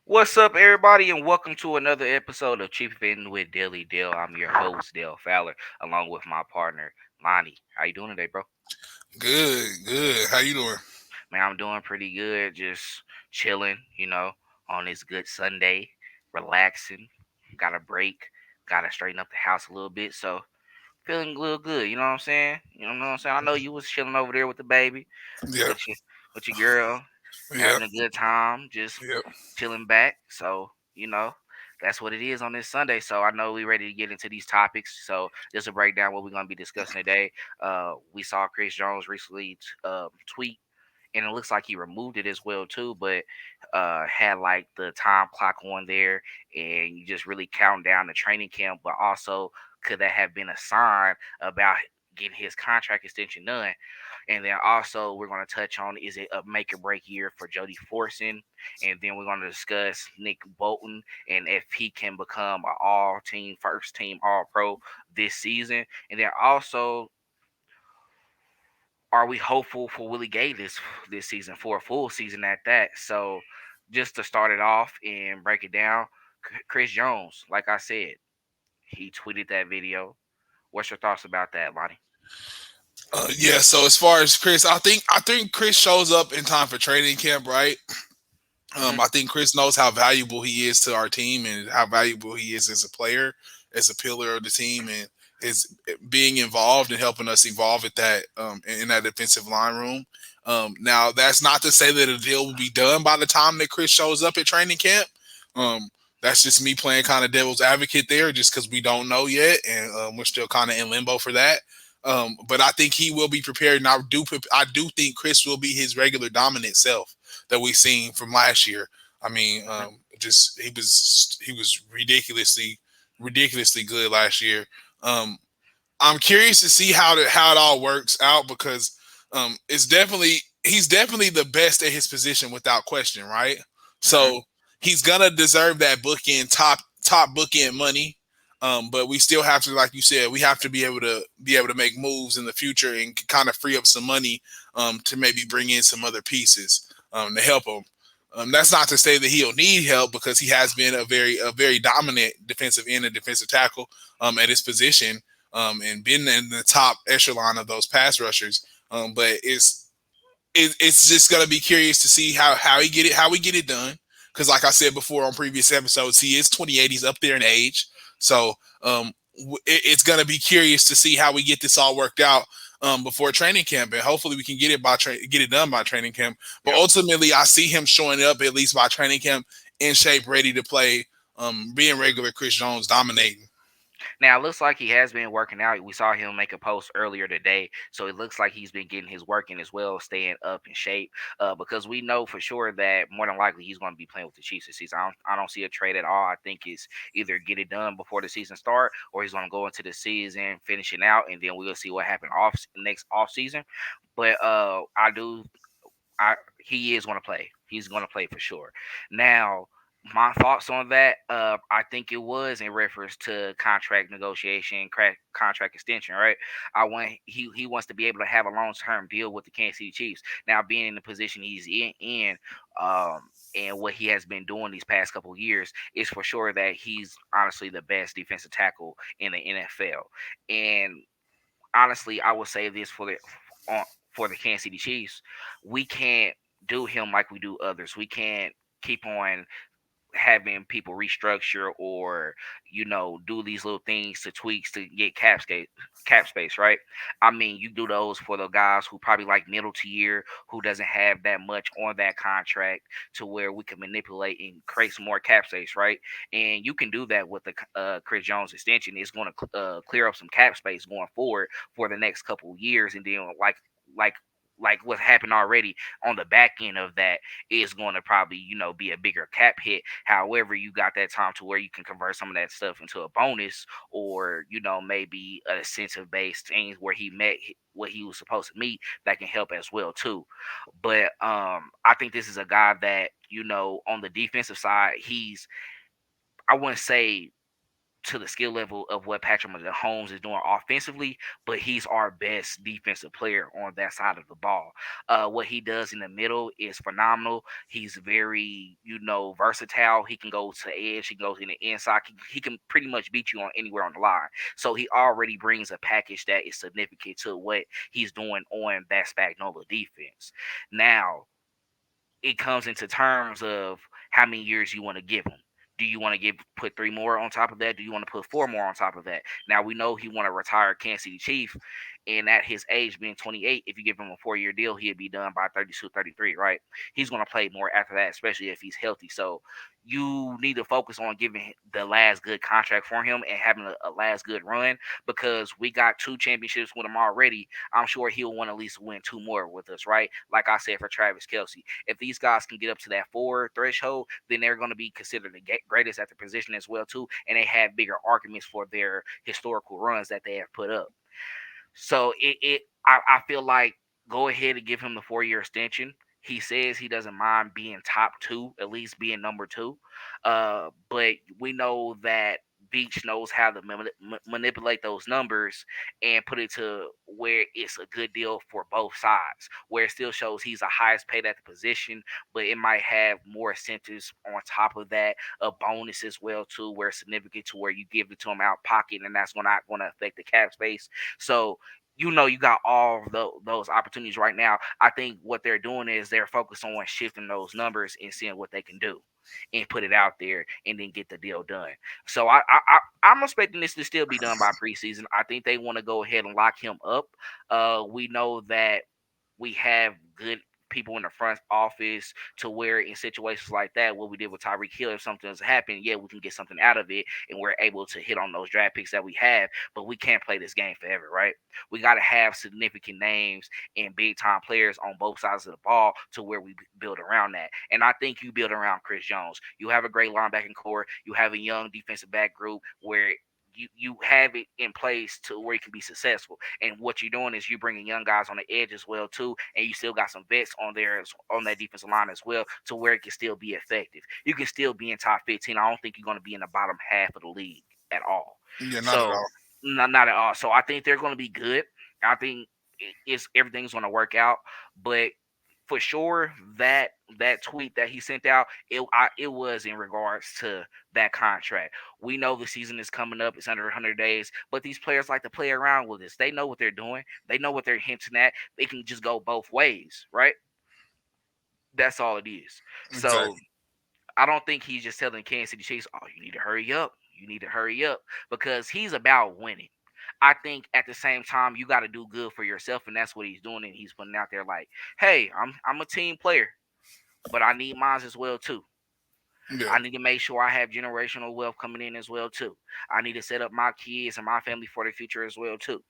What's up, everybody, and welcome to another episode of Chiefin with Dale. I'm your host, Dale Fowler, along with my partner, Lonnie. How you doing today, bro? Good, good. How you doing? Man, I'm doing pretty good. Just chilling, on this good Sunday, relaxing. Got a break. Got to straighten up the house a little bit. So feeling a little good. You know what I'm saying? You know what I'm saying? I know you was chilling over there with the baby, Yeah, with your with your girl, yeah, having a good time, just yeah, chilling back. So, that's what it is on this Sunday. So I know we're ready to get into these topics. So just to break down what we're gonna be discussing today. We saw Chris Jones recently tweet, and it looks like he removed it as well too, but had like the time clock on there, and you just really count down the training camp. But also, could that have been a sign about getting his contract extension done? And then also we're going to touch on, is it a make or break year for Jody Fortson? And then we're going to discuss Nick Bolton and if he can become an all team, first team, all pro this season. And then also, are we hopeful for Willie Gay this season, for a full season at that? So just to start it off and break it down, Chris Jones, like I said, he tweeted that video. What's your thoughts about that, Lonnie? yeah. So as far as Chris, I think Chris shows up in time for training camp, right? Hmm. I think Chris knows how valuable he is to our team and how valuable he is as a player, as a pillar of the team, and is being involved and helping us evolve at that in that defensive line room. Now that's not to say that a deal will be done by the time that Chris shows up at training camp. Um, that's just me playing kind of devil's advocate there, just because we don't know yet, and we're still kind of in limbo for that. But I think he will be prepared, and I do think Chris will be his regular dominant self that we seen from last year. I mean, Hmm. just he was ridiculously good last year. Um, I'm curious to see how it all works out because it's definitely he's definitely the best at his position without question, right? Hmm. So he's gonna deserve that bookend top bookend money. But we still have to, like you said, we have to be able to make moves in the future and kind of free up some money to maybe bring in some other pieces to help him. That's not to say that he'll need help because he has been a very dominant defensive end and defensive tackle at his position and been in the top echelon of those pass rushers. But it's just gonna be curious to see how we get it done. Because like I said before on previous episodes, he is 28. He's up there in age, so it's gonna be curious to see how we get this all worked out before training camp, and hopefully we can get it done by training camp. But Yep. ultimately, I see him showing up at least by training camp in shape, ready to play, being regular Chris Jones, dominating. Now it looks like he has been working out. We saw him make a post earlier today, so it looks like he's been getting his work in as well, staying up in shape. Because we know for sure that more than likely he's going to be playing with the Chiefs this season. I don't see a trade at all. I think it's either get it done before the season start, or he's going to go into the season finishing out, and then we'll see what happens next off season. But I do he is going to play. He's going to play for sure. Now, my thoughts on that, I think it was in reference to contract negotiation, contract extension, right? He wants to be able to have a long term deal with the Kansas City Chiefs. Now, being in the position he's in um, and what he has been doing these past couple of years, is for sure that he's honestly the best defensive tackle in the NFL. And honestly, I will say this on, for the Kansas City Chiefs, we can't do him like we do others. We can't keep on having people restructure or do these little things to tweaks to get cap space, right? I mean, you do those for the guys who probably like middle tier, who doesn't have that much on that contract to where we can manipulate and create some more cap space, right? And you can do that with the Chris Jones extension. It's going to clear up some cap space going forward for the next couple of years. And then like like what happened already on the back end of that is going to probably be a bigger cap hit. However, you got that time to where you can convert some of that stuff into a bonus, or maybe a incentive based things where he met what he was supposed to meet, that can help as well too. But I think this is a guy that on the defensive side, he's, I wouldn't say to the skill level of what Patrick Mahomes is doing offensively, but he's our best defensive player on that side of the ball. What he does in the middle is phenomenal. He's very, versatile. He can go to edge. He goes in the inside. He can pretty much beat you on anywhere on the line. So he already brings a package that is significant to what he's doing on that Spagnola defense. Now, it comes into terms of how many years you want to give him. Do you want to put three more on top of that? Do you want to put four more on top of that? Now we know he want to retire Kansas City Chief, and at his age being 28, if you give him a 4 year deal, he'd be done by 32, 33, right? He's going to play more after that, especially if he's healthy. So you need to focus on giving the last good contract for him and having a last good run, because we got two championships with him already. I'm sure he'll want to at least win two more with us, right? Like I said for Travis Kelsey, if these guys can get up to that four threshold, then they're going to be considered the greatest at the position as well too, and they have bigger arguments for their historical runs that they have put up. So I feel like go ahead and give him the 4 year extension. He says he doesn't mind being top two, at least being number two. But we know that Beach knows how to manipulate those numbers and put it to where it's a good deal for both sides, where it still shows he's the highest paid at the position, but it might have more incentives on top of that, a bonus as well too, where it's significant to where you give it to him out pocket, and that's not going to affect the cap space. So you got all those opportunities right now. I think what they're doing is they're focused on shifting those numbers and seeing what they can do and put it out there and then get the deal done. So I'm expecting this to still be done by preseason. I think they want to go ahead and lock him up. We know that we have good people in the front office to where in situations like that, what we did with Tyreek Hill, if something does happen, yeah, we can get something out of it and we're able to hit on those draft picks that we have, but we can't play this game forever, right? We got to have significant names and big time players on both sides of the ball to where we build around that. And I think you build around Chris Jones. You have a great linebacking core. You have a young defensive back group where you have it in place to where you can be successful. And what you're doing is you bringing young guys on the edge as well too, and you still got some vets on there on that defensive line as well, to where it can still be effective. You can still be in top 15. I don't think you're going to be in the bottom half of the league at all. Yeah, not at So all. not at all. So I think they're going to be good. I think it's everything's going to work out, but for sure that tweet that he sent out, it was in regards to that contract. We know the season is coming up; it's under 100 days, but these players like to play around with this. They know what they're doing. They know what they're hinting at. They can just go both ways, right? That's all it is. So Exactly. I don't think he's just telling Kansas City Chiefs, "Oh, you need to hurry up. You need to hurry up," because he's about winning. I think at the same time you got to do good for yourself, and that's what he's doing. And he's putting out there like, "Hey, I'm a team player, but I need mine as well too. Yeah, I need to make sure I have generational wealth coming in as well too. I need to set up my kids and my family for the future as well too.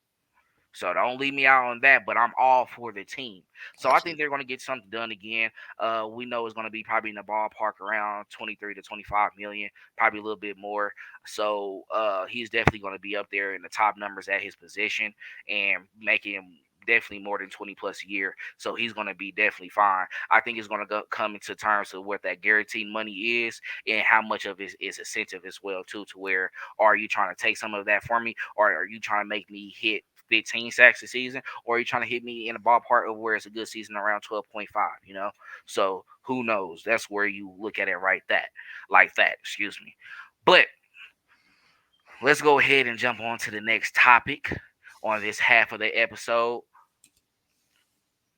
So don't leave me out on that, but I'm all for the team. So I think absolutely. they're going to get something done again. We know it's going to be probably in the ballpark around 23 to 25 million, probably a little bit more. So he's definitely going to be up there in the top numbers at his position and making definitely more than 20 plus a year. So he's going to be definitely fine. I think it's going to come into terms of what that guaranteed money is and how much of it is incentive as well too, to where are you trying to take some of that for me, or are you trying to make me hit 15 sacks a season, or are you trying to hit me in the ballpark of where it's a good season around 12.5, So who knows? That's where you look at it like that, excuse me. But let's go ahead and jump on to the next topic on this half of the episode.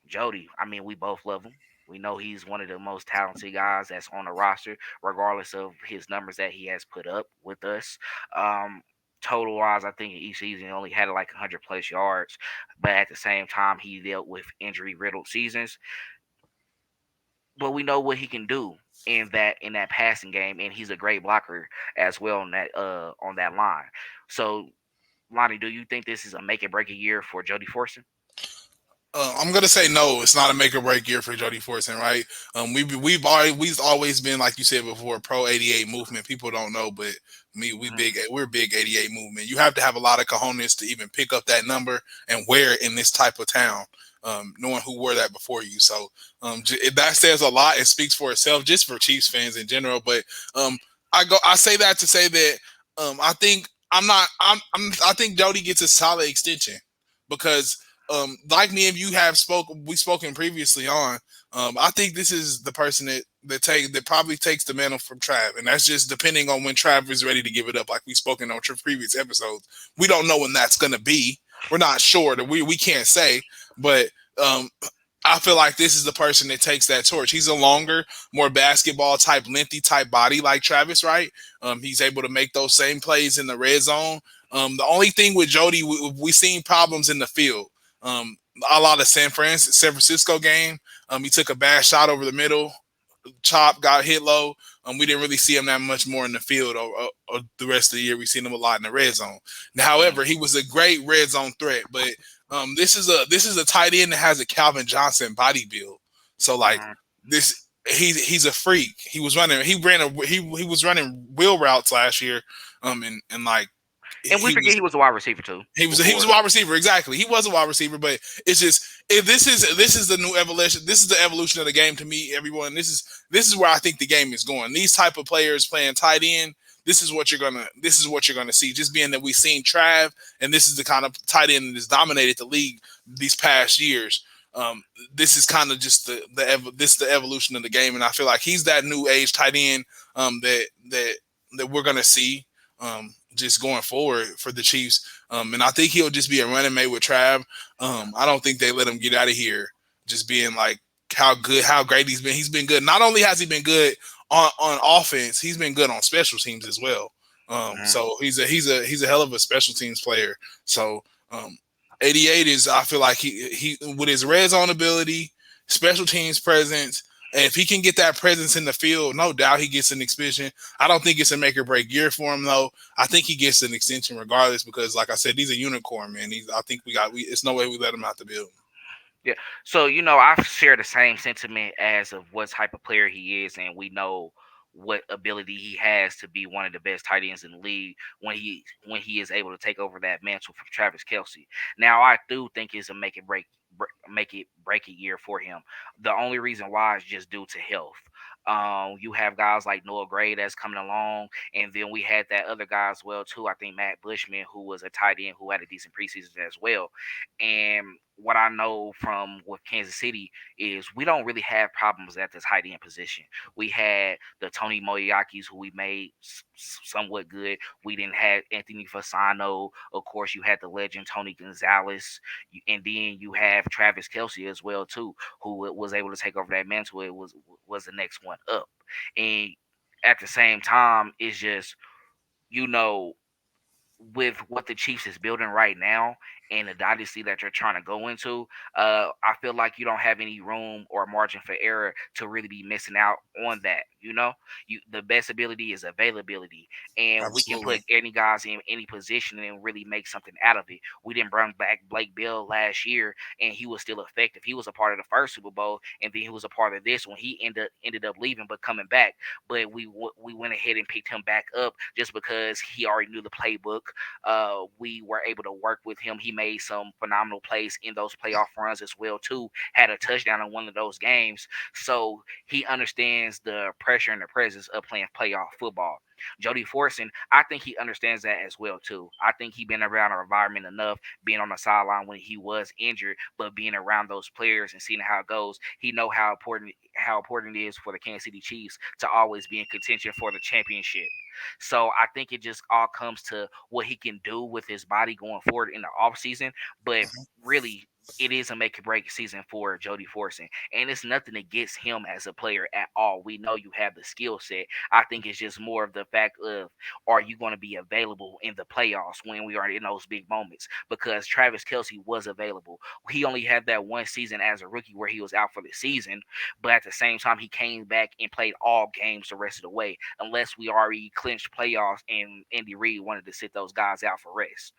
Jody, I mean, we both love him. We know he's one of the most talented guys that's on the roster, regardless of his numbers that he has put up with us. Um, Total wise, I think each season he only had like 100 plus yards, but at the same time, he dealt with injury riddled seasons. But we know what he can do in that passing game, and he's a great blocker as well on that line. So, Lonnie, do you think this is a make or break a year for Jody Fortson? I'm gonna say no. It's not a make or break year for Jody Fortson, right? We've always been, like you said before, pro 88 movement. People don't know, but we're big 88 movement. You have to have a lot of cojones to even pick up that number and wear it in this type of town. Knowing who wore that before you, so that says a lot. It speaks for itself, just for Chiefs fans in general. But I say that to say that. I think I'm not. I think Jody gets a solid extension because, like me and you have spoken previously on. I think this is the person that probably takes the mantle from Trav, and that's just depending on when Trav is ready to give it up. Like we've spoken on previous episodes, we don't know when that's gonna be. We're not sure that we can't say, but um, I feel like this is the person that takes that torch. He's a longer, more basketball type, lengthy type body like Travis, right? He's able to make those same plays in the red zone. The only thing with Jody, we seen problems in the field. A lot of San Francisco game. He took a bad shot over the middle, chop, got hit low. We didn't really see him that much more in the field or the rest of the year. We seen him a lot in the red zone. Now, Mm, however, he was a great red zone threat, but this is a tight end that has a Calvin Johnson body build. So like mm. this, he's a freak. He was running wheel routes last year, and like And we he forget was he was a wide receiver too he was a before. wide receiver, exactly. He was a wide receiver, but it's just if this is the new evolution. This is the evolution of the game to me. Everyone, this is where I think the game is going. These type of players playing tight end. This is what you're gonna see. Just being that we've seen Trav, and this is the kind of tight end that has dominated the league these past years. Um, this is kind of just the evolution of the game, and I feel like he's that new age tight end that we're gonna see just going forward for the Chiefs. And I think he'll just be a running mate with Trav. I don't think they let him get out of here just being like how great he's been. He's been good. Not only has he been good on offense, he's been good on special teams as well. Mm. So he's a hell of a special teams player. So 88 is I feel like he with his red zone ability, special teams presence, and if he can get that presence in the field, no doubt he gets an extension. I don't think it's a make or break year for him though. I think he gets an extension regardless because, like I said, he's a unicorn, man. I think it's no way we let him out the building. Yeah. So, I share the same sentiment as of what type of player he is, and we know what ability he has to be one of the best tight ends in the league when he is able to take over that mantle from Travis Kelsey. Now, I do think it's a make it break a year for him. The only reason why is just due to health. You have guys like Noah Gray that's coming along, and then we had that other guy as well too. I think Matt Bushman, who was a tight end who had a decent preseason as well. And what I know from with Kansas City is we don't really have problems at the tight end position. We had the Tony Moyakis who we made somewhat good. We didn't have Anthony Fasano. Of course, you had the legend Tony Gonzalez, and then you have Travis Kelsey as well too, who was able to take over that mantle. It was the next one up, and at the same time, it's just you know with what the Chiefs is building right now and the dynasty that you're trying to go into, I feel like you don't have any room or margin for error to really be missing out on that. The best ability is availability, and we can put Absolutely. any guys in any position and really make something out of it. We didn't bring back Blake Bill last year, and he was still effective. He was a part of the first Super Bowl, and then he was a part of this when he ended up leaving but coming back. But we went ahead and picked him back up just because he already knew the playbook. We were able to work with him. He made some phenomenal plays in those playoff runs as well too. Had a touchdown in one of those games, so he understands the pressure and the presence of playing playoff football. Jody Fortson, I think he understands that as well too. I think he been around our environment enough, being on the sideline when he was injured, but being around those players and seeing how it goes, he know how important it is for the Kansas City Chiefs to always be in contention for the championship. So I think it just all comes to what he can do with his body going forward in the offseason. But really, it is a make or break season for Jody Fortson. And it's nothing against him as a player at all. We know you have the skill set. I think it's just more of the fact of are you going to be available in the playoffs when we are in those big moments? Because Travis Kelsey was available. He only had that one season as a rookie where he was out for the season, but at the same time, he came back and played all games the rest of the way, unless we already clinched playoffs and Andy Reid wanted to sit those guys out for rest.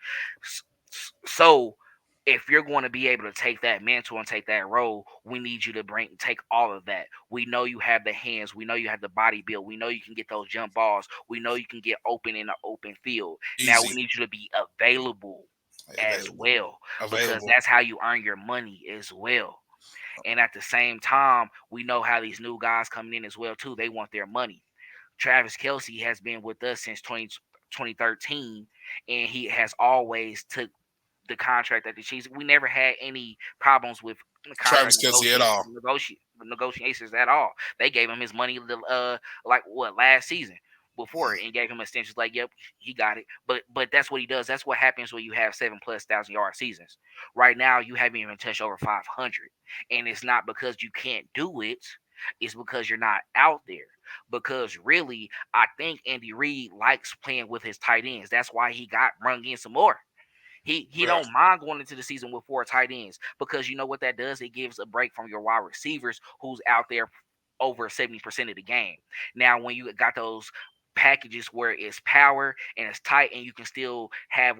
So, if you're going to be able to take that mantle and take that role, we need you to take all of that. We know you have the hands, we know you have the body build, we know you can get those jump balls, we know you can get open in the open field. Now we Easy. need you to be available as Available. well, because Available. that's how you earn your money as well. And at the same time, we know how these new guys coming in as well too. They want their money. Travis Kelsey has been with us since 20. 2013, and he has always took the contract that the Chiefs. We never had any problems with the Travis contract Kelsey at all. negotiations at all. They gave him his money, like what last season before, and gave him extensions. Like, yep, he got it. But that's what he does. That's what happens when you have 7,000+ seasons. Right now, you haven't even touched over 500, and it's not because you can't do it. It's because you're not out there. Because really, I think Andy Reid likes playing with his tight ends. That's why he got rung in some more. He Yeah. don't mind going into the season with four tight ends because you know what that does? It gives a break from your wide receivers who's out there over 70% of the game. Now, when you got those packages where it's power and it's tight and you can still have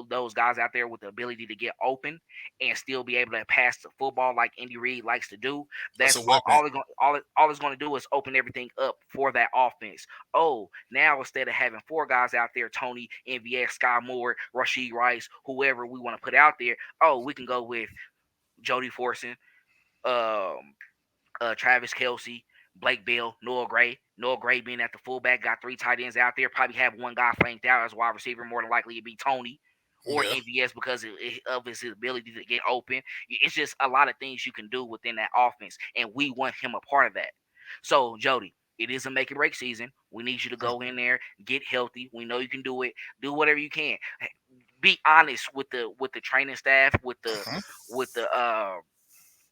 those guys out there with the ability to get open and still be able to pass the football like Andy Reid likes to do, That's that's a weapon. all it's going to do is open everything up for that offense. Oh, now instead of having four guys out there, Tony, MVS, Sky Moore, Rasheed Rice, whoever we want to put out there, oh, we can go with Jody Fortson, um, Travis Kelsey, Blake Bill, Noah Gray. Noah Gray being at the fullback, got three tight ends out there. Probably have one guy flanked out as a wide receiver. More than likely, it'd be Tony or Yeah. MVS because of his ability to get open. It's just a lot of things you can do within that offense, and we want him a part of that. So, Jody, it is a make or break season. We need you to go in there, get healthy. We know you can do it. Do whatever you can. Be honest with the training staff, Uh-huh. with the uh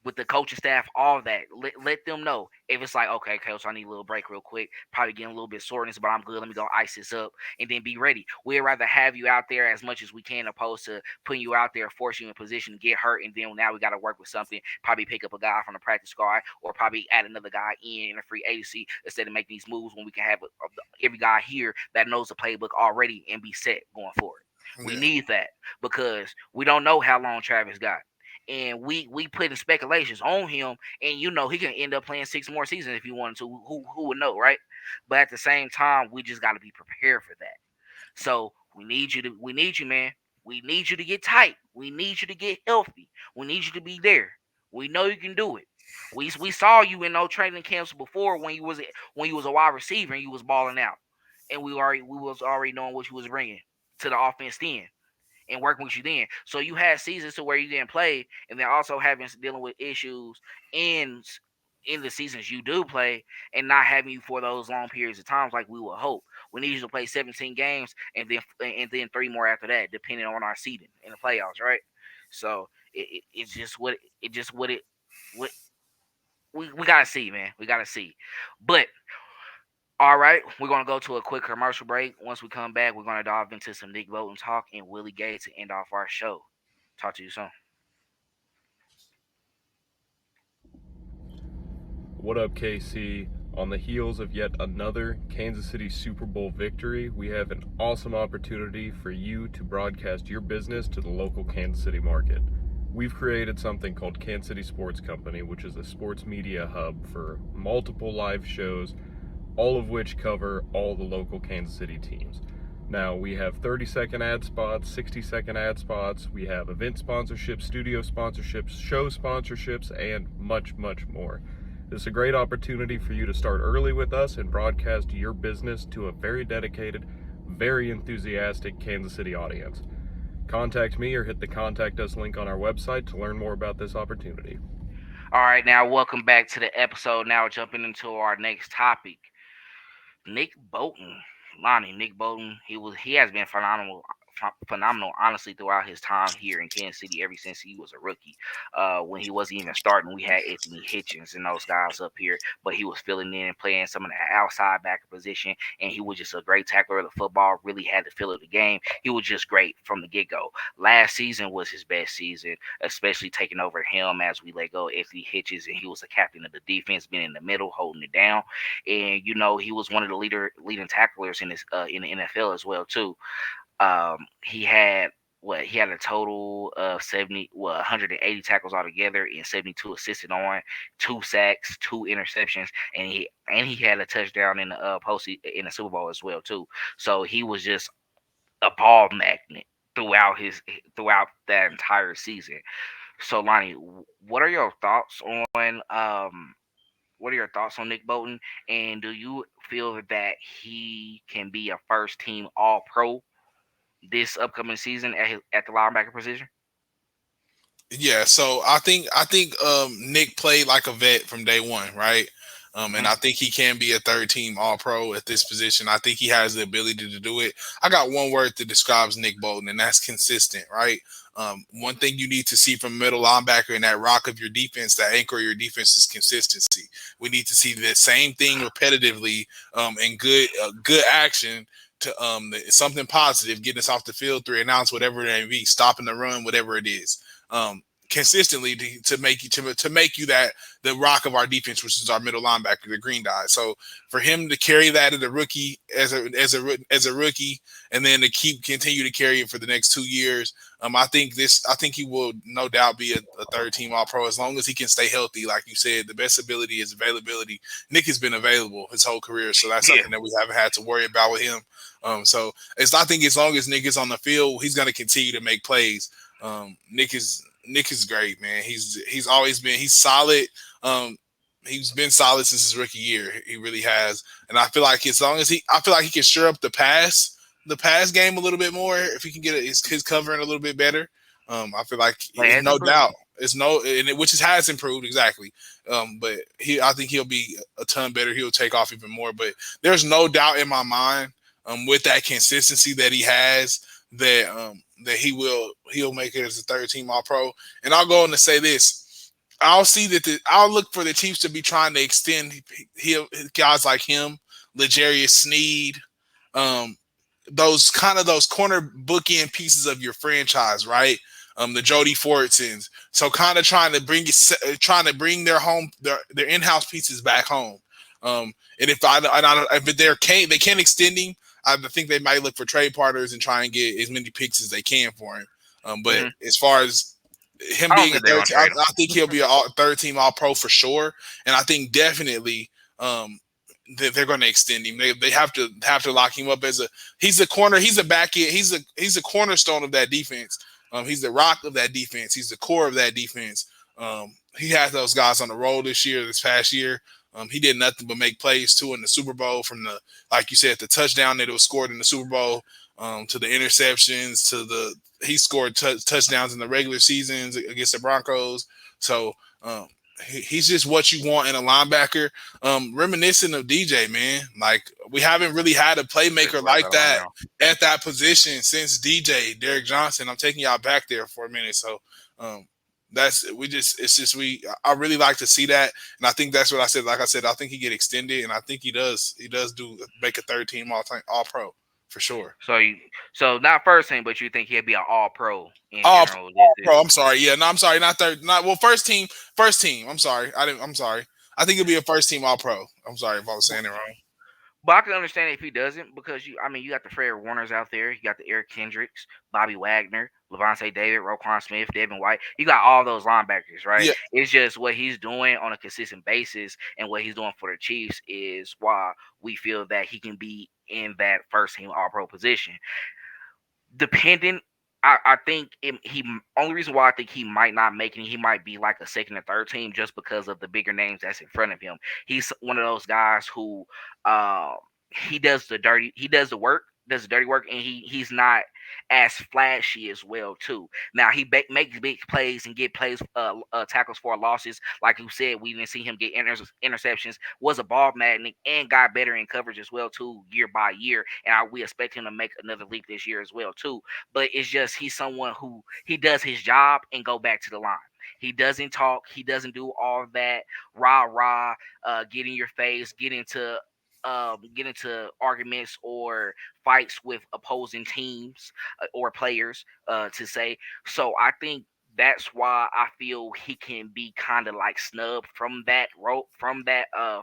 with the coaching staff, all that. Let them know if it's like, okay, coach, I need a little break real quick. Probably getting a little bit soreness, but I'm good. Let me go ice this up and then be ready. We'd rather have you out there as much as we can, opposed to putting you out there, force you in position to get hurt, and then now we got to work with something. Probably pick up a guy from the practice squad, or probably add another guy in a free agency instead of making these moves when we can have every guy here that knows the playbook already and be set going forward. We Yeah. need that because we don't know how long Travis got and we putting speculations on him, and you know he can end up playing six more seasons if he wanted to. Who would know, right? But at the same time, we just got to be prepared for that. So we need you, man. We need you to get tight. We need you to get healthy. We need you to be there. We know you can do it. We saw you in those training camps before when you was a wide receiver and you was balling out, and we was already knowing what you was bringing to the offense then and working with you then. So you had seasons to where you didn't play, and then also having dealing with issues in in the seasons you do play, and not having you for those long periods of times like we would hope. We need you to play 17 games and then three more after that, depending on our seeding in the playoffs, right? So it's just what we gotta see, man. We gotta see. But all right, we're gonna go to a quick commercial break. Once we come back, we're gonna dive into some Nick Bolton talk and Willie Gay to end off our show. Talk to you soon. What up, KC? On the heels of yet another Kansas City Super Bowl victory, we have an awesome opportunity for you to broadcast your business to the local Kansas City market. We've created something called Kansas City Sports Company, which is a sports media hub for multiple live shows, all of which cover all the local Kansas City teams. Now, we have 30-second ad spots, 60-second ad spots, we have event sponsorships, studio sponsorships, show sponsorships, and much, much more. This is a great opportunity for you to start early with us and broadcast your business to a very dedicated, very enthusiastic Kansas City audience. Contact me or hit the Contact Us link on our website to learn more about this opportunity. All right, now welcome back to the episode. Now jumping into our next topic. Nick Bolton, Nick Bolton. He has been phenomenal, honestly, throughout his time here in Kansas City. Ever since he was a rookie, when he wasn't even starting, we had Anthony Hitchens and those guys up here, but he was filling in and playing some of the outside backer position, and he was just a great tackler of the football. Really had the feel of the game. He was just great from the get go. Last season was his best season, especially taking over him as we let go of Anthony Hitchens, and he was the captain of the defense, being in the middle, holding it down. And you know he was one of the leading tacklers in the NFL as well too. He had he had a total of 180 tackles altogether and 72 assisted on, two sacks, two interceptions, and he had a touchdown in the in the Super Bowl as well too. So he was just a ball magnet throughout that entire season. So Lonnie, what are your thoughts on what are your thoughts on Nick Bolton? And do you feel that he can be a first team All Pro this upcoming season at the linebacker position? Yeah, so I think Nick played like a vet from day one, right? And Hmm. I think he can be a third team All Pro at this position. I think he has the ability to do it. I got one word that describes Nick Bolton, and that's consistent, right? One thing you need to see from middle linebacker and that rock of your defense, that anchor of your defense, is consistency. We need to see the same thing repetitively, and good action to something positive, getting us off the field, 3 and outs, whatever it may be, stopping the run, whatever it is, consistently to make you to make you that the rock of our defense, which is our middle linebacker, the green guy. So for him to carry that as a rookie, as a rookie, and then to continue to carry it for the next 2 years, I think he will no doubt be a third team All Pro as long as he can stay healthy. Like you said, the best ability is availability. Nick has been available his whole career, so that's Yeah. something that we haven't had to worry about with him. So I think as long as Nick is on the field, he's going to continue to make plays. Nick is great, man. He's always been he's solid. Um, he's been solid since his rookie year. He really has, and I feel like as long as I feel like he can stir up the pass game a little bit more. If he can get his covering a little bit better, I feel like But it it's has no improved. doubt. It's no, and which has improved exactly. But I think he'll be a ton better. He'll take off even more. But there's no doubt in my mind, with that consistency that he has, that he'll make it as a third team All Pro. And I'll go on to say this: I'll look for the Chiefs to be trying to extend guys like him, Legarius Sneed, um, those corner bookend pieces of your franchise, right? The Jody Fortsons. So kind of trying to bring their in-house pieces back home. And if they can't extend him, I think they might look for trade partners and try and get as many picks as they can for him. But Hmm. as far as him I don't being a think they're third, gonna trade him. I think he'll be a third team All Pro for sure. And I think definitely, they're going to extend him. They have to lock him up as he's a corner. He's a back end. He's a cornerstone of that defense. He's the rock of that defense. He's the core of that defense. He had those guys on the roll this past year. He did nothing but make plays too in the Super Bowl, from like you said, the touchdown that was scored in the Super Bowl, to the interceptions, he scored touchdowns in the regular seasons against the Broncos. So, he's just what you want in a linebacker. Reminiscent of DJ, man. Like, we haven't really had a Just playmaker right like about right that now. at that position since DJ, Derek Johnson. I'm taking y'all back there for a minute. So, um, I really like to see that, and I think that's what I said. Like I said, I think he get extended, and I think he does do make a third team all pro for sure. So not first team, but you think he'll be an All Pro in All general all this pro. I'm sorry. Yeah, no, I'm sorry. Not third. Not well. First team. First team. I'm sorry. I didn't. I'm sorry. I think it'll be a first team all pro. I'm sorry if I was saying it wrong. But I can understand if he doesn't because I mean, you got the Fred Warners out there, you got the Eric Kendricks, Bobby Wagner, Levante David, Roquan Smith, Devin White. You got all those linebackers, right? Yeah, It's just what he's doing on a consistent basis and what he's doing for the Chiefs is why we feel that he can be in that first team All Pro position. Depending, I think he only reason why I think he might not make it, he might be like a second or third team just because of the bigger names that's in front of him. He's one of those guys who um he does the work, does the dirty work, and he's not as flashy as well too. Now he makes big plays and get plays tackles for losses. Like you said, we didn't see him get interceptions. Was a ball magnet and got better in coverage as well too, year by year. And we expect him to make another leap this year as well too. But it's just he's someone who he does his job and go back to the line. He doesn't talk. He doesn't do all that rah rah, get in your face, get into arguments or fights with opposing teams or players to say. So I think that's why I feel he can be kind of like snubbed from that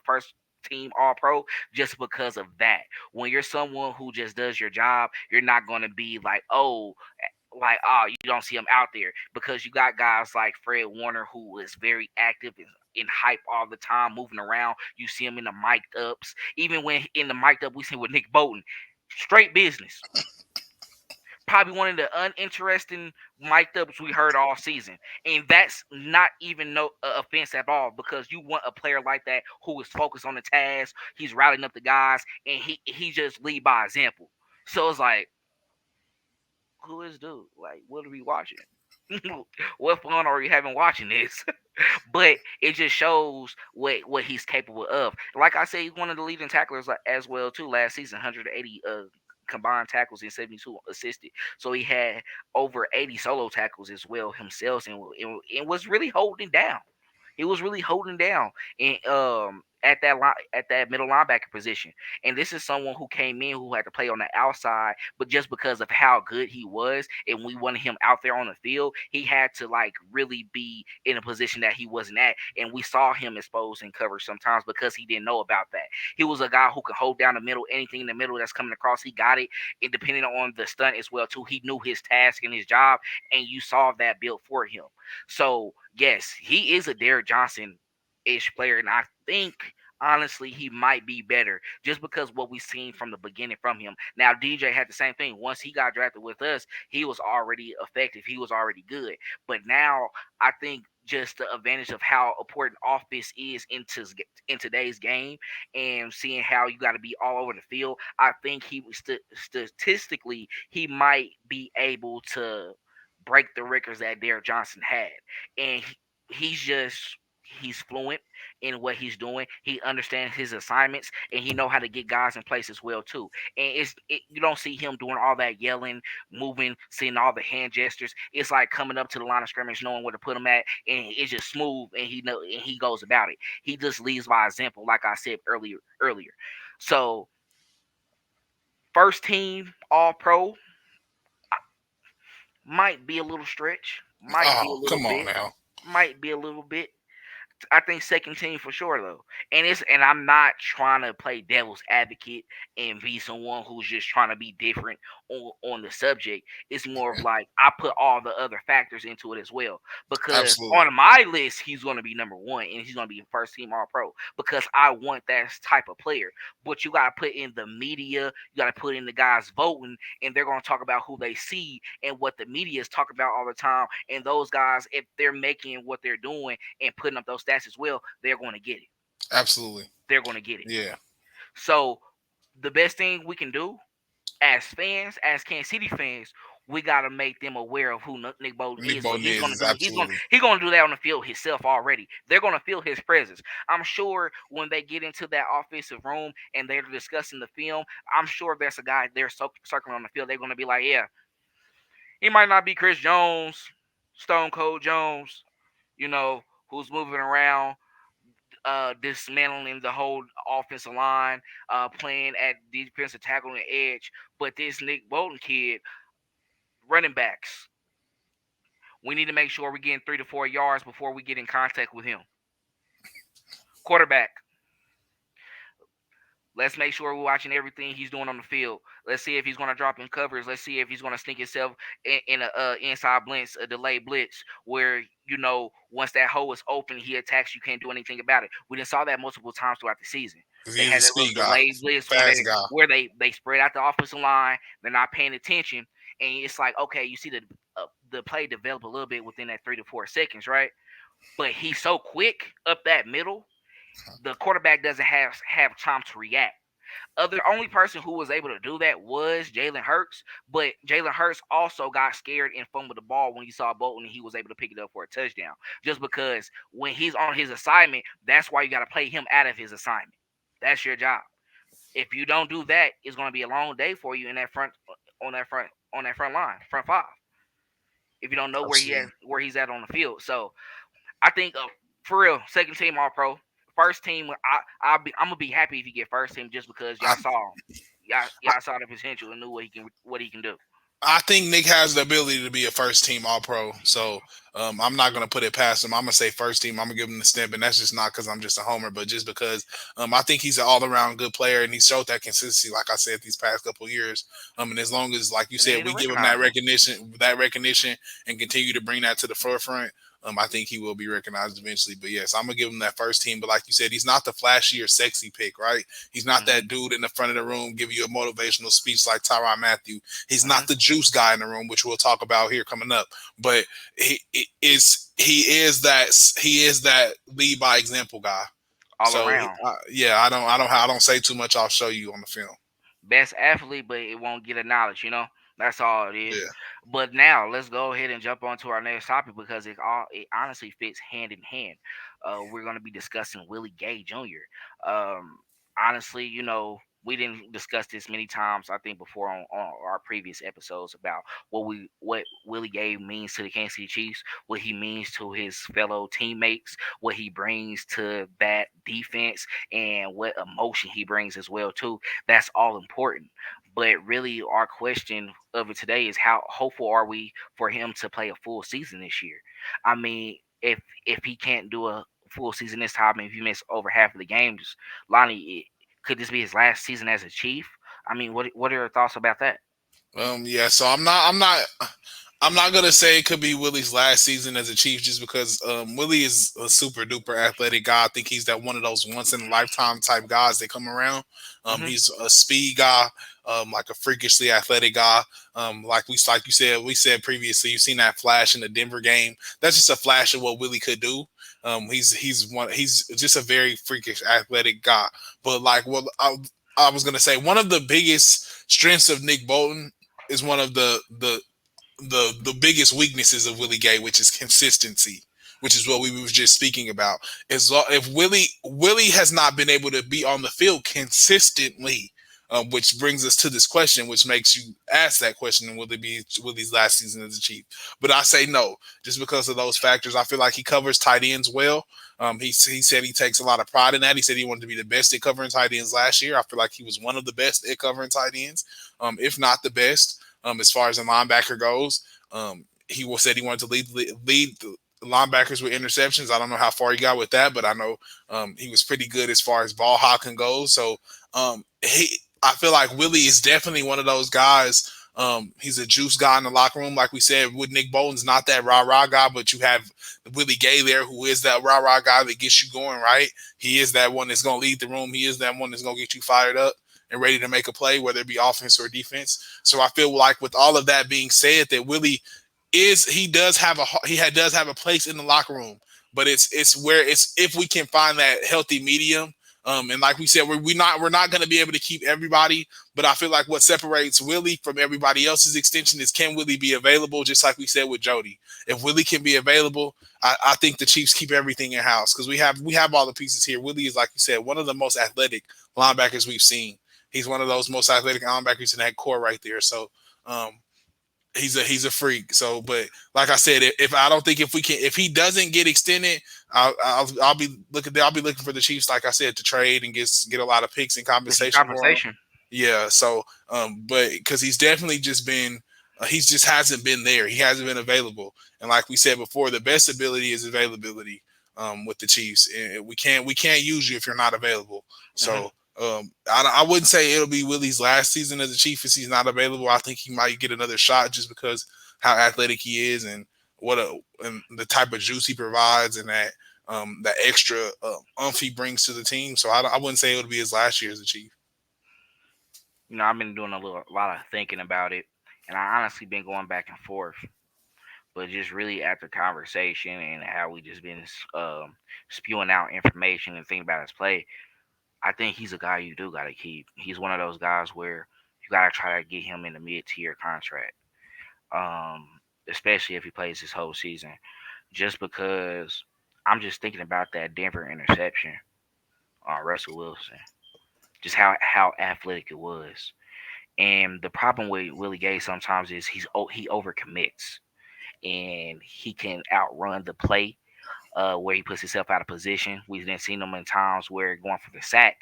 first team All Pro just because of that. When you're someone who just does your job, you're not going to be like, you don't see him out there because you got guys like Fred Warner who is very active and in hype all the time, moving around. You see him in the mic'd ups. Even when in the mic'd up, we see with Nick Bolton, straight business, probably one of the uninteresting mic'd ups we heard all season, and that's not even no offense at all because you want a player like that who is focused on the task. He's rallying up the guys, and he just lead by example. So it's like, who is dude? Like, what are we watching? What fun are you having watching this? But it just shows what he's capable of. Like I said, he's one of the leading tacklers as well too. Last season, 180 combined tackles and 72 assisted. So he had over 80 solo tackles as well himself, and was really holding down. He was really holding down in at that line at that middle linebacker position. And this is someone who came in who had to play on the outside, but just because of how good he was and we wanted him out there on the field, he had to like really be in a position that he wasn't at. And we saw him exposed in coverage sometimes because he didn't know about that. He was a guy who could hold down the middle, anything in the middle that's coming across, he got it. And depending on the stunt as well, too, he knew his task and his job, and you saw that built for him. So yes, he is a Derek Johnson ish player, and I think honestly he might be better just because what we've seen from the beginning from him. Now DJ had the same thing. Once he got drafted with us, he was already effective. He was already good. But now I think just the advantage of how important offense is in today's game and seeing how you got to be all over the field, I think statistically he might be able to break the records that Derek Johnson had. And he's fluent in what he's doing. He understands his assignments and he know how to get guys in place as well too. And you don't see him doing all that yelling, moving, seeing all the hand gestures. It's like coming up to the line of scrimmage, knowing where to put him at, and it's just smooth. And he goes about it. He just leads by example, like I said earlier. So first team All Pro might be a little stretch, might be a Oh, little come on bit, now. might be a little bit. I think second team for sure though. And I'm not trying to play devil's advocate and be someone who's just trying to be different on the subject. It's more of like I put all the other factors into it as well. Because Absolutely. on my list, he's gonna be number one and he's gonna be first team all pro because I want that type of player. But you gotta put in the media, you gotta put in the guys voting, and they're gonna talk about who they see and what the media is talking about all the time. And those guys, if they're making what they're doing and putting up those stats as well, they're going to get it. Absolutely. They're going to get it. Yeah. So the best thing we can do as fans, as Kansas City fans, we got to make them aware of who Nick Bolton Nick is. But Bolton he's going to is do absolutely. he's going to do that on the field himself already. They're going to feel his presence. I'm sure when they get into that offensive room and they're discussing the film, I'm sure there's a guy there circling on the field. They're going to be like, yeah, he might not be Chris Jones, Stone Cold Jones, who's moving around, dismantling the whole offensive line, playing at defensive tackle and edge. But this Nick Bolton kid, running backs, we need to make sure we're getting 3 to 4 yards before we get in contact with him. Quarterback, let's make sure we're watching everything he's doing on the field. Let's see if he's going to drop in covers. Let's see if he's going to sneak himself in a inside blitz, a delayed blitz, where once that hole is open, he attacks. You can't do anything about it. We done saw that multiple times throughout the season. They He's a had that little speed guy, delayed blitz where fast they guy. where they spread out the offensive line. They're not paying attention, and it's like, okay, you see the play develop a little bit within that 3 to 4 seconds, right? But he's so quick up that middle, the quarterback doesn't have time to react. The only person who was able to do that was Jalen Hurts, but Jalen Hurts also got scared and fumbled the ball when he saw Bolton and he was able to pick it up for a touchdown. Just because when he's on his assignment, that's why you got to play him out of his assignment. That's your job. If you don't do that, it's going to be a long day for you in that front on that front line, front five. If you don't know Absolutely. where he's at on the field, so I think for real, second team All Pro. First team, I'm gonna be happy if you get first team just because I, y'all saw him. Y'all saw the potential and knew what he can do. I think Nick has the ability to be a first team All Pro. So I'm not going to put it past him. I'm going to say first team. I'm going to give him the stamp. And that's just not because I'm just a homer, but just because I think he's an all around good player and he showed that consistency, like I said, these past couple of years. And as long as, like you And they said, need to we give him recognize him. that recognition and continue to bring that to the forefront, I think he will be recognized eventually. But yes, I'm gonna give him that first team. But like you said, he's not the flashy or sexy pick, right? He's not Hmm. that dude in the front of the room give you a motivational speech like Tyrann Matthew. He's Hmm. not the juice guy in the room, which we'll talk about here coming up. But he is that lead by example guy. All So around. yeah, I don't say too much. I'll show you on the film. Best athlete, but it won't get acknowledged. That's all it is. Yeah. But now let's go ahead and jump on to our next topic because it honestly fits hand in hand. We're going to be discussing Willie Gay Jr. Honestly, we didn't discuss this many times. I think before on our previous episodes about what Willie Gay means to the Kansas City Chiefs, what he means to his fellow teammates, what he brings to that defense, and what emotion he brings as well too. That's all important. But really, our question of it today is how hopeful are we for him to play a full season this year? I mean, if he can't do a full season this time, and if he missed over half of the games, Lonnie, could this be his last season as a Chief? I mean, what are your thoughts about that? Yeah. So I'm not gonna say it could be Willie's last season as a Chief just because Willie is a super duper athletic guy. I think he's that one of those once in a lifetime type guys that come around. Hmm. He's a speed guy, like a freakishly athletic guy. Like you said, we said previously, you've seen that flash in the Denver game. That's just a flash of what Willie could do. He's just a very freakish athletic guy. But like what I was gonna say, one of the biggest strengths of Nick Bolton is one of the biggest weaknesses of Willie Gay, which is consistency, which is what we were just speaking about. If Willie has not been able to be on the field consistently, which brings us to this question, which makes you ask that question: will it be Willie's last season as a Chief? But I say no, just because of those factors. I feel like he covers tight ends well. He said he takes a lot of pride in that. He said he wanted to be the best at covering tight ends last year. I feel like he was one of the best at covering tight ends, if not the best. As far as a linebacker goes. Said he wanted to lead the linebackers with interceptions. I don't know how far he got with that, but I know he was pretty good as far as ball hawking goes. So I feel like Willie is definitely one of those guys. He's a juice guy in the locker room, like we said. With Nick Bolton's not that rah rah guy, but you have Willie Gay there, who is that rah rah guy that gets you going. Right, he is that one that's going to lead the room. He is that one that's going to get you fired up and ready to make a play, whether it be offense or defense. So I feel like with all of that being said, that Willie does have a place in the locker room, but it's if we can find that healthy medium. And like we said, we're not going to be able to keep everybody, but I feel like what separates Willie from everybody else's extension is can Willie be available? Just like we said with Jody, if Willie can be available, I think the Chiefs keep everything in house because we have all the pieces here. Willie is, like you said, one of the most athletic linebackers we've seen. He's one of those most athletic linebackers in that core right there. So um, he's a freak. So, but like I said, if I don't think if he doesn't get extended, I'll be looking for the Chiefs, like I said, to trade and get a lot of picks and Get some compensation for him. compensation. Yeah. So, but because he's definitely just been. He just hasn't been there. He hasn't been available. And like we said before, the best ability is availability with the Chiefs. And we can't use you if you're not available. Hmm. So I wouldn't say it'll be Willie's last season as a Chief if he's not available. I think he might get another shot just because how athletic he is and and the type of juice he provides and that extra umph he brings to the team. So I wouldn't say it'll be his last year as a Chief. I've been doing a lot of thinking about it, and I honestly been going back and forth. But just really after conversation and how we just been spewing out information and thinking about his play, I think he's a guy you do got to keep. He's one of those guys where you got to try to get him in the mid tier contract, um, especially if he plays this whole season. Just because I'm just thinking about that Denver interception on Russell Wilson, just how athletic it was. And the problem with Willie Gay sometimes is he overcommits and he can outrun the play where he puts himself out of position. We've then seen him in times where going for the sack,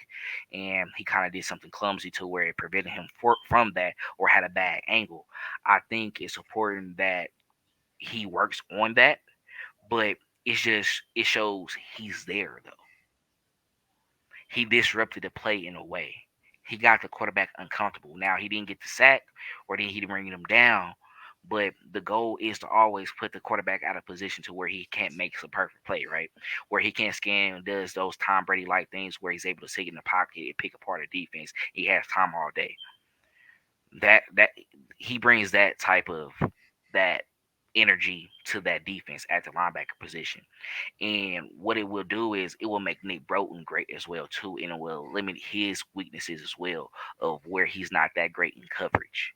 and he kind of did something clumsy to where it prevented him from that or had a bad angle. I think it's important that he works on that, but it shows he's there though. He disrupted the play in a way. He got the quarterback uncomfortable. Now he didn't get the sack or he didn't bring him down, But the goal is to always put the quarterback out of position to where he can't make a perfect play, right? Where he can't scan and does those Tom Brady like things where he's able to sit in the pocket and pick apart a defense. He has time all day. That he brings that type of that energy to that defense at the linebacker position. And what it will do is it will make Nick Bolton great as well too, and it will limit his weaknesses as well of where he's not that great in coverage.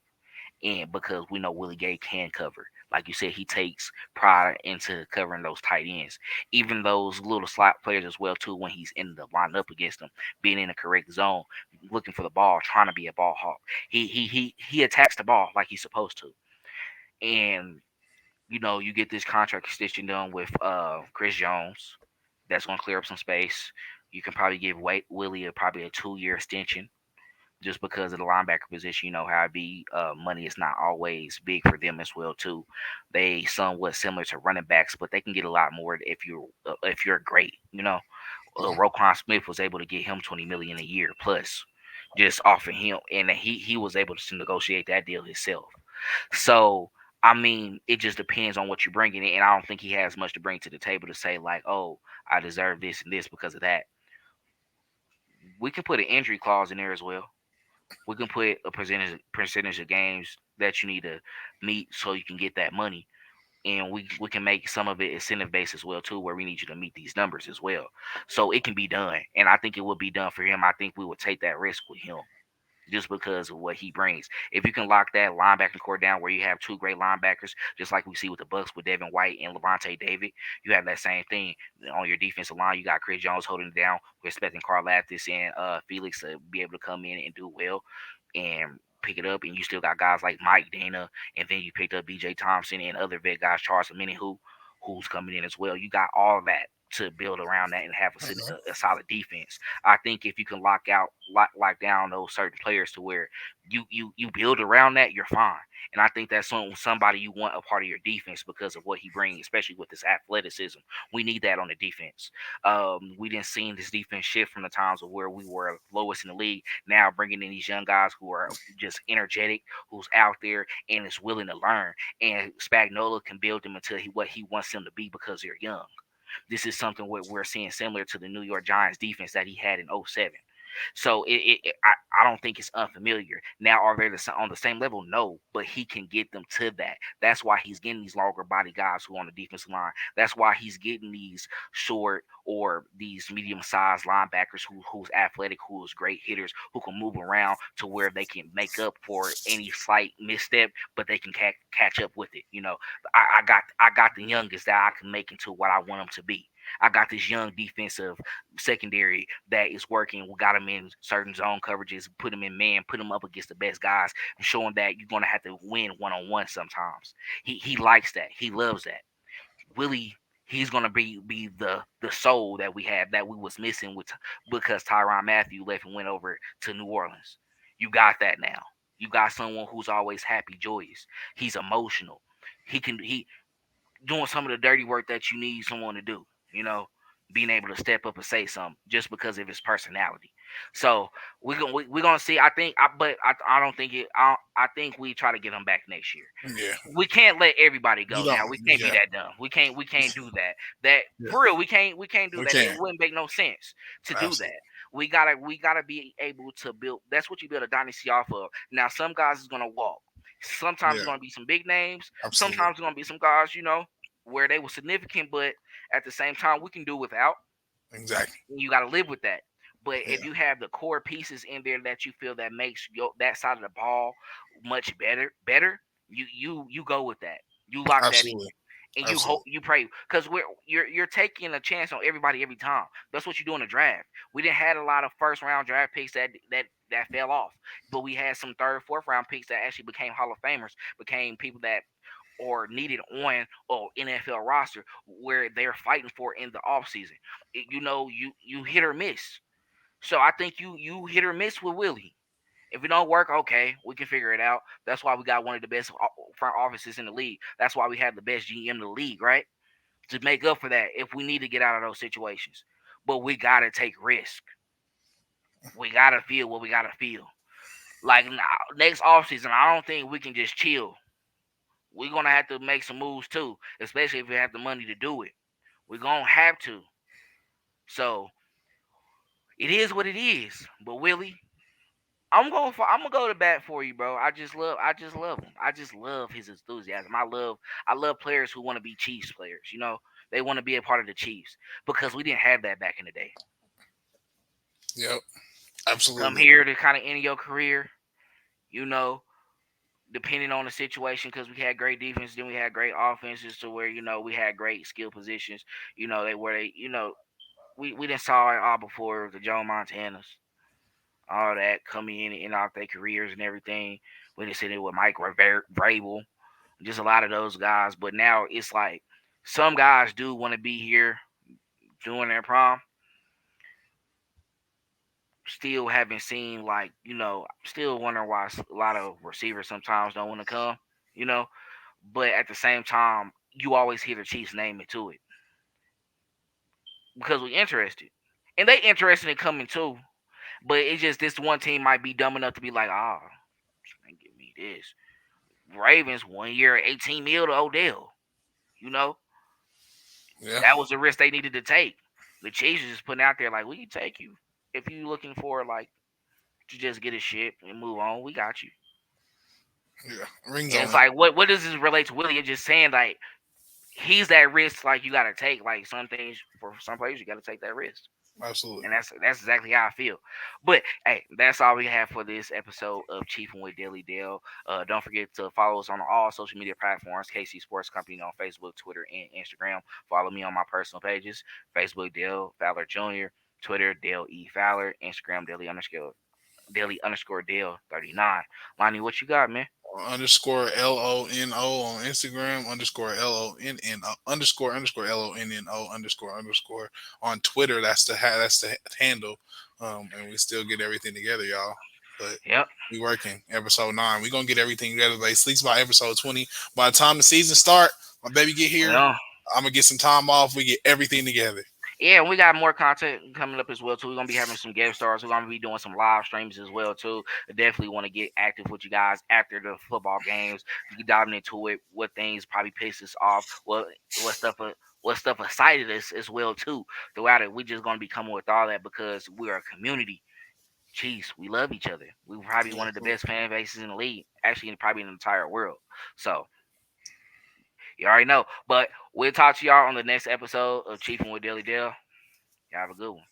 And because we know Willie Gay can cover, like you said, he takes pride into covering those tight ends, even those little slot players as well too. When he's in the line up against them, being in the correct zone, looking for the ball, trying to be a ball hawk, he attacks the ball like he's supposed to. And you get this contract extension done with Chris Jones. That's gonna clear up some space. You can probably give Willie probably a 2-year extension just because of the linebacker position. You know how it be. Money is not always big for them as well too. They somewhat similar to running backs, but they can get a lot more if you're great. Yeah. Roquan Smith was able to get him 20 million a year plus, just offering him, and he was able to negotiate that deal himself. So I mean, it just depends on what you're bringing in, and I don't think he has much to bring to the table to say like, oh, I deserve this and this because of that. We can put an injury clause in there as well. We can put a percentage of games that you need to meet so you can get that money, and we can make some of it incentive based as well too, where we need you to meet these numbers as well. So it can be done, and I think it would be done for him. I think we would take that risk with him just because of what he brings. If you can lock that linebacking core down where you have two great linebackers, just like we see with the Bucks with Devin White and Levante David, you have that same thing on your defensive line. You got Chris Jones holding it down. We're expecting Carl Lathis and Felix to be able to come in and do well and pick it up. And you still got guys like Mike Dana, and then you picked up B.J. Thompson and other vet guys, Charles Amini, who's coming in as well. You got all that to build around that and have Mhm. a solid defense. I think if you can lock down those certain players to where you build around that, you're fine. And I think that's somebody you want a part of your defense because of what he brings, especially with this athleticism. We need that on the defense. We didn't see this defense shift from the times of where we were lowest in the league. Now bringing in these young guys who are just energetic, who's out there and is willing to learn. And Spagnola can build them into what he wants them to be because they're young. This is something what we're seeing similar to the New York Giants defense that he had in '07. So I don't think it's unfamiliar. Now, are they on the same level? No, but he can get them to that. That's why he's getting these longer body guys who are on the defensive line. That's why he's getting these short or these medium sized linebackers who's athletic, who's great hitters, who can move around to where they can make up for any slight misstep, but they can catch up with it. I got the youngest that I can make into what I want them to be. I got this young defensive secondary that is working. We got him in certain zone coverages, put him in man, put him up against the best guys, and show him that you're gonna have to win 1-on-1 sometimes. He likes that. He loves that. Willie, he's gonna be the soul that we have that we was missing with because Tyron Matthew left and went over to New Orleans. You got that now. You got someone who's always happy, joyous. He's emotional. He doing some of the dirty work that you need someone to do. You know, being able to step up and say something just because of his personality. So we're gonna see. I think, I don't think it. I think we try to get him back next year. Yeah. We can't let everybody You go don't. now. We can't be Yeah. that dumb. We can't do that. That Yeah. for real. We can't do We that. It can't. wouldn't make no sense to do that. Absolutely. We gotta be able to build. That's what you build a dynasty off of. Now some guys is gonna walk. Sometimes it's Yeah. gonna be some big names. Absolutely. Sometimes it's gonna be some guys, where they were significant, but at the same time we can do without. Exactly. You got to live with that. But Yeah. if you have the core pieces in there that you feel that makes that side of the ball much better, you go with that. You lock that in, Absolutely. and you hope Absolutely. you pray because you're taking a chance on everybody every time. That's what you do in the draft. We didn't had a lot of first round draft picks that fell off, but we had some third, fourth round picks that actually became Hall of Famers, became people that or needed on or NFL roster where they're fighting for in the offseason. You hit or miss. So I think you hit or miss with Willie. If it don't work, okay, we can figure it out. That's why we got one of the best front offices in the league. That's why we have the best GM in the league, right? To make up for that, if we need to get out of those situations. But we gotta take risk. We gotta feel what we gotta feel. Like now, next offseason, I don't think we can just chill. we're gonna have to make some moves too, especially if we have the money to do it. We're gonna have to. So it is what it is. But Willie, I'm gonna go to bat for you, bro. I just love him. I just love his enthusiasm. I love players who want to be Chiefs players. You know, they want to be a part of the Chiefs because we didn't have that back in the day. Yep, Come absolutely. here to kind of end your career, you know, depending on the situation, because we had great defense, then we had great offenses to where we had great skill positions. We didn't saw it all before the Joe Montanas, all that coming in and off their careers and everything. We didn't sit there with Mike Vrabel, just a lot of those guys. But now it's like some guys do want to be here doing their prom. Still haven't seen still wondering why a lot of receivers sometimes don't want to come. You know, but at the same time, you always hear the Chiefs name it to it because we're interested, and they interested in coming too. But it's just this one team might be dumb enough to be like, give me this. Ravens 1 year, 18 mil to Odell. You know, Yeah, that was the risk they needed to take. The Chiefs is just putting out there like, we can take you if you looking for like to just get a ship and move on. We got you. yeah. Rings And on it's it. like, what does this relate to Willie? It's just saying like he's that risk like you got to take. Like some things for some players, you got to take that risk. Absolutely. And that's exactly how I feel. But hey, that's all we have for this episode of Chiefin with Daily Dale. Don't forget to follow us on all social media platforms, KC Sports Company on Facebook, Twitter, and Instagram. Follow me on my personal pages: Facebook Dale Fowler Jr., Twitter Dale E Fowler, Instagram Daily underscore Dale 39. Lonnie, what you got, man? Underscore LONO on Instagram, underscore LONN underscore LONNO underscore on Twitter. That's the handle. And we still get everything together, y'all. But Yep. we working episode 9. We gonna get everything together. At least by episode 20. By the time the season start, my baby get here. Well, I'm gonna get some time off. We get everything together. yeah, and we got more content coming up as well too. We're gonna be having some guest stars. We're gonna be doing some live streams as well too. I definitely want to get active with you guys after the football games. We diving into it. What things probably piss us off. What stuff what stuff excited us as well too. Throughout it, we just gonna be coming with all that because we're a community. Jeez, we love each other. We're probably one of the Yeah, best fan bases in the league. Actually, probably in the entire world. So you already know. But we'll talk to y'all on the next episode of Chiefin with Daily Dale. Y'all have a good one.